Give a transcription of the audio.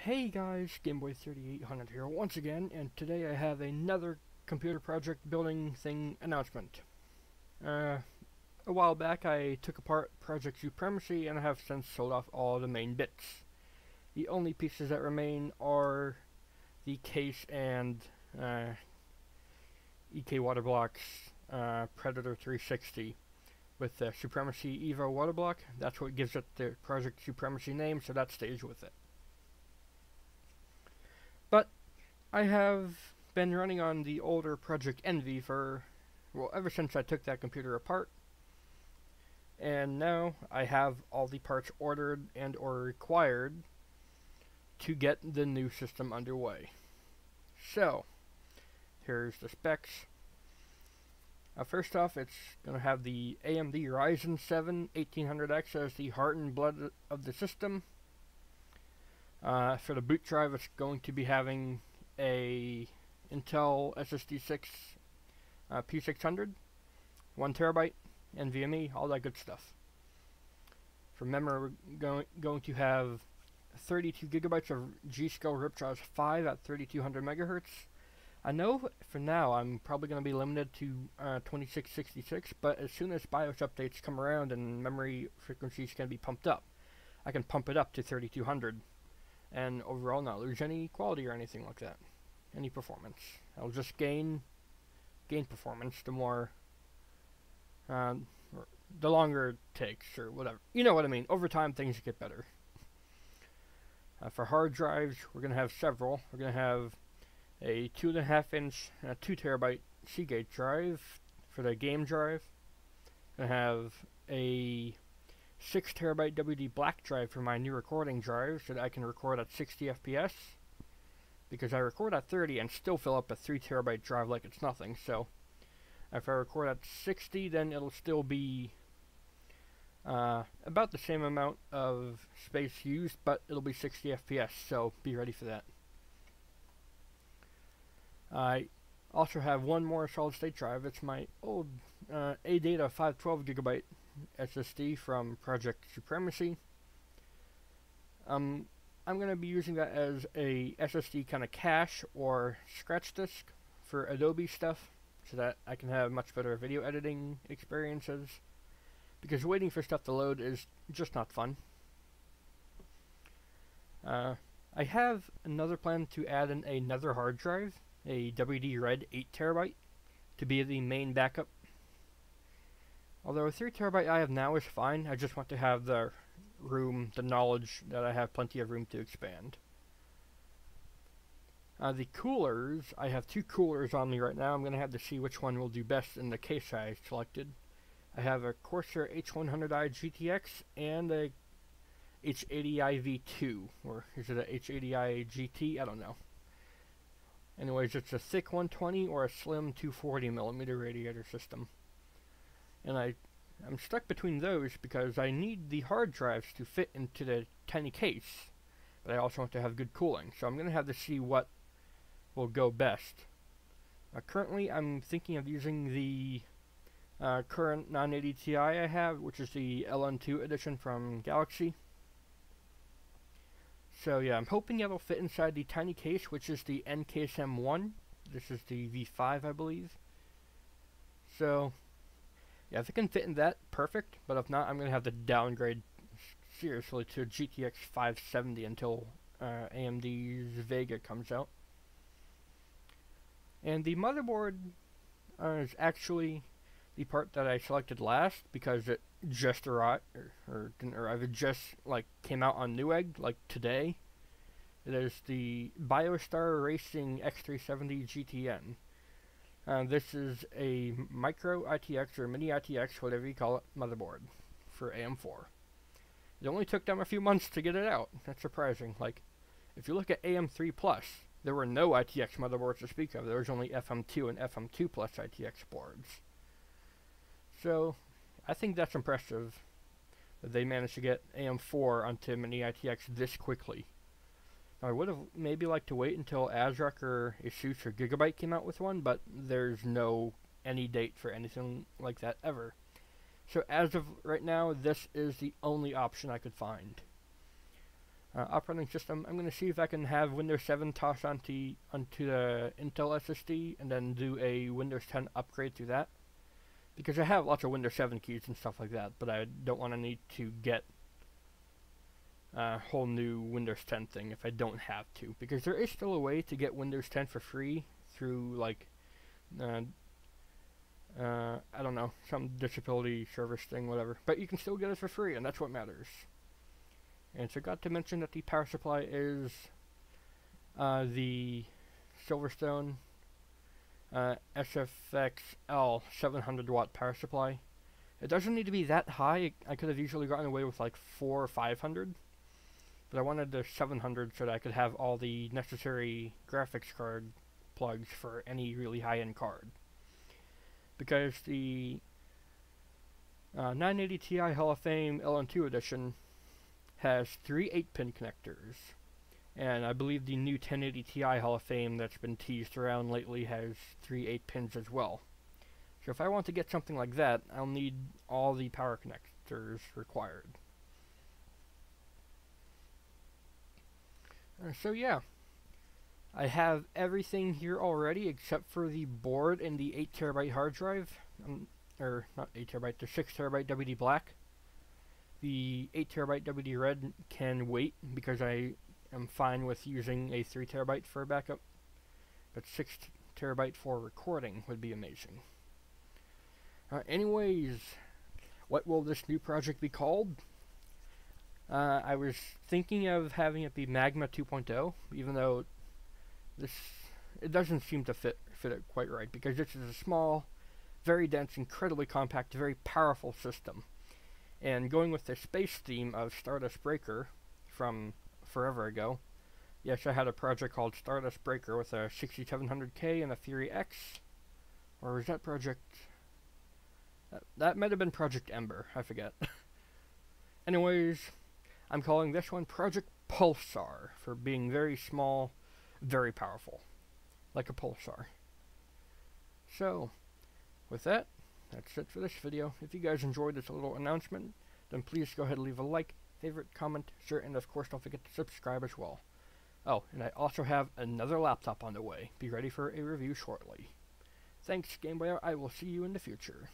Hey guys, Gameboy3800 here once again, and today I have another computer project building thing announcement. A while back I took apart Project Supremacy and I have since sold off all the main bits. The only pieces that remain are the case and EK water blocks, Predator 360 with the Supremacy Evo water block. That's what gives it the Project Supremacy name, so that stays with it. But I have been running on the older Project Envy for, well, ever since I took that computer apart. And now I have all the parts ordered and or required to get the new system underway. So, here's the specs. First off, it's going to have the AMD Ryzen 7 1800X as the heart and blood of the system. For the boot drive, it's going to be having a Intel SSD 6 P600, 1TB, NVMe, all that good stuff. For memory, we're going to have 32 gigabytes of g.skill RipJaws 5 at 3200 megahertz. I know for now I'm probably going to be limited to 2666, but as soon as BIOS updates come around and memory frequencies can be pumped up, I can pump it up to 3200. And overall not lose any quality or anything like that, any performance. I'll just gain performance the more, the longer it takes or whatever. You know what I mean. Over time things get better. For hard drives, we're gonna have several. We're gonna have a 2.5-inch, 2TB Seagate drive for the game drive. Gonna have a 6TB WD black drive for my new recording drive so that I can record at 60 FPS, because I record at 30 and still fill up a 3TB drive like it's nothing. So if I record at 60, then it'll still be about the same amount of space used, but it'll be 60 FPS, so be ready for that. I also have one more solid state drive. It's my old ADATA 512GB SSD from Project Supremacy. I'm going to be using that as a SSD kind of cache or scratch disk for Adobe stuff, so that I can have much better video editing experiences, because waiting for stuff to load is just not fun. I have another plan to add in another hard drive, a WD Red 8TB, to be the main backup. Although a 3TB I have now is fine, I just want to have the room, the knowledge that I have plenty of room to expand. The coolers, I have two coolers on me right now. I'm going to have to see which one will do best in the case I selected. I have a Corsair H100i GTX and a H80i V2, or is it a H80i GT? I don't know. Anyways, it's a thick 120 or a slim 240mm radiator system. And I'm stuck between those because I need the hard drives to fit into the tiny case, but I also want to have good cooling, so I'm going to have to see what will go best. Currently, I'm thinking of using the current 980 Ti I have, which is the LN2 edition from Galaxy. So yeah, I'm hoping it'll fit inside the tiny case, which is the Ncase M1. This is the V5, I believe. So yeah, if it can fit in that, perfect. But if not, I'm going to have to downgrade seriously to GTX 570 until AMD's Vega comes out. And the motherboard is actually the part that I selected last, because it just arrived, or didn't arrive, it just like came out on Newegg like today. It is the BioStar Racing X370 GTN. This is a micro ITX or mini ITX, whatever you call it, motherboard for am4. It only took them a few months to get it out. That's surprising. Like, if you look at am3 Plus, there were no ITX motherboards to speak of. There was only FM2 and FM2 Plus ITX boards. So, I think that's impressive that they managed to get am4 onto mini ITX this quickly. Now, I would have maybe liked to wait until ASRock or Asus or Gigabyte came out with one, but there's no any date for anything like that ever. So as of right now, this is the only option I could find. operating system, I'm going to see if I can have Windows 7 tossed onto the Intel SSD and then do a Windows 10 upgrade through that. Because I have lots of Windows 7 keys and stuff like that, but I don't want to need to get a whole new Windows 10 thing if I don't have to. Because there is still a way to get Windows 10 for free through, like, I don't know, some disability service thing, whatever. But you can still get it for free, and that's what matters. And forgot to mention that the power supply is the Silverstone SFXL 700 watt power supply. It doesn't need to be that high. I could have easily gotten away with like 400 or 500, but I wanted the 700 so that I could have all the necessary graphics card plugs for any really high-end card. Because the 980 Ti Hall of Fame LN2 edition has 3 8-pin connectors. And I believe the new 1080 Ti Hall of Fame that's been teased around lately has 3 8-pins as well. So if I want to get something like that, I'll need all the power connectors required. So yeah, I have everything here already except for the board and the 8TB hard drive. Or not 8TB, the 6TB WD black. The 8TB WD red can wait because I am fine with using a 3TB for a backup, but 6TB for recording would be amazing. Anyways, what will this new project be called? I was thinking of having it be Magma 2.0, even though it doesn't seem to fit it quite right, because this is a small, very dense, incredibly compact, very powerful system. And going with the space theme of Stardust Breaker from forever ago, yes, I had a project called Stardust Breaker with a 6700K and a Fury X. Or was that project... That might have been Project Ember, I forget. Anyways, I'm calling this one Project Pulsar for being very small, very powerful. Like a pulsar. So, with that, that's it for this video. If you guys enjoyed this little announcement, then please go ahead and leave a like, favorite, comment, share, and of course don't forget to subscribe as well. Oh, and I also have another laptop on the way. Be ready for a review shortly. Thanks, Game Boy. I will see you in the future.